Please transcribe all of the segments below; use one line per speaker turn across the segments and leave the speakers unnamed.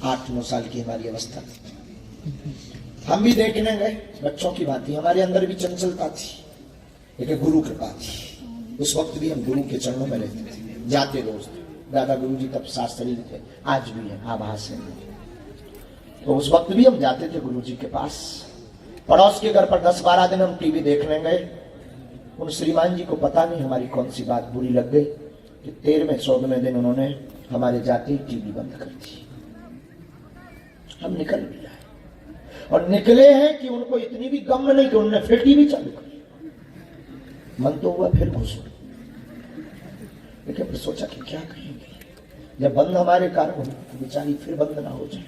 8-9 साल की हमारी अवस्था थी। हम भी देखने गए, बच्चों की बात थी, हमारे अंदर भी चंचलता थी, लेकिन गुरु कृपा थी। उस वक्त भी हम गुरु के चरणों में रहते थे, जाते रोज। दादा गुरु जी तब शास्त्री थे, आज भी है, आभास है। तो उस वक्त भी हम जाते थे गुरु जी के पास। पड़ोस के घर पर 10-12 दिन हम टीवी देखने गए। उन श्रीमान जी को पता नहीं हमारी कौन सी बात बुरी लग गई कि 13वें-14वें दिन उन्होंने हमारे जाते ही टीवी बंद कर दी। हम निकल भी आए और निकले हैं कि उनको इतनी भी गम नहीं कि उन्होंने फिर टीवी चालू कर। मन तो हुआ फिर घुस, लेकिन फिर सोचा कि क्या कहेंगे जब बंद हमारे कारण हुई, तो बेचारी फिर बंद ना हो जाए,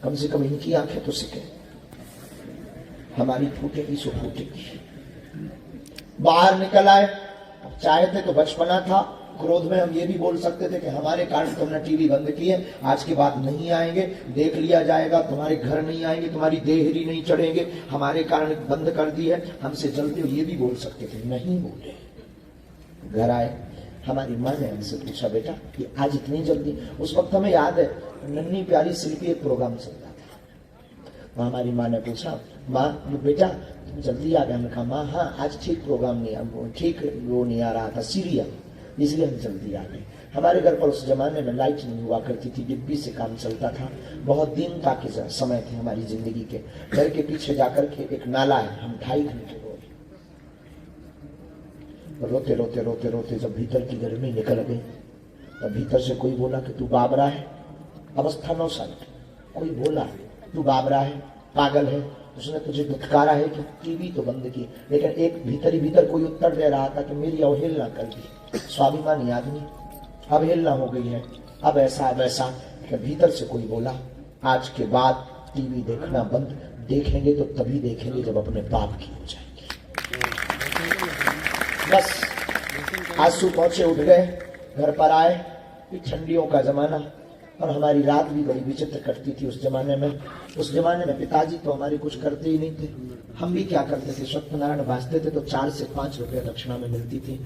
कम से कम इनकी आंखें तो सिके। हमारी फूटेगी सो फूटेगी। बाहर निकल आए। अब चाहते तो बचपना था, क्रोध में हम ये भी बोल सकते थे कि हमारे कारण तुमने टीवी बंद की है, आज के बाद नहीं आएंगे, देख लिया जाएगा, तुम्हारे घर नहीं आएंगे, तुम्हारी देहरी नहीं चढ़ेंगे, हमारे कारण बंद कर दी है, हमसे जलते हो, ये भी बोल सकते थे। नहीं बोले। घर आए, हमारी माँ ने हमसे पूछा, बेटा ये आज इतनी जल्दी? उस वक्त हमें याद है नन्ही प्यारी शिल्पी एक प्रोग्राम चलता था। तो हमारी माँ ने पूछा, माँ बेटा तुम जल्दी आ गए? हमने कहा माँ हाँ, आज ठीक प्रोग्राम नहीं, ठीक वो नहीं आ रहा था, सीरियल, इसलिए हम जल्दी आ गए। हमारे घर पर उस जमाने में लाइट नहीं हुआ करती थी, डिब्बी से काम चलता था। बहुत दीनता के समय थे हमारी जिंदगी के। घर के पीछे जाकर के एक नाला है, हम 2.5 घंटे रोते रोते रोते रोते जब भीतर की गर्मी निकल गई, तब भीतर से कोई बोला कि तू बाबरा है। अवस्था 9 साल की। कोई बोला तू बाबरा है, पागल है, उसने तुझे दुत्कारा है कि टीवी तो बंद की। लेकिन एक भीतर ही भीतर कोई उत्तर दे रहा था कि मेरी अवहेलना कर दी, स्वाभिमानी आदमी, अवहेलना हो गई है, अब ऐसा वैसा। भीतर से कोई बोला, आज के बाद टीवी देखना बंद, देखेंगे तो तभी देखेंगे जब अपने बाप की हो जाएंगे। बस आंसू पहुंचे, उठ गए, घर पर आए। ठंडियों का जमाना, और हमारी रात भी बड़ी विचित्र कटती थी उस जमाने में। उस जमाने में पिताजी तो हमारे कुछ करते ही नहीं थे। हम भी क्या करते थे, सत्यनारायण बाजते थे तो 4 से 5 रुपए दक्षिणा में मिलती थी।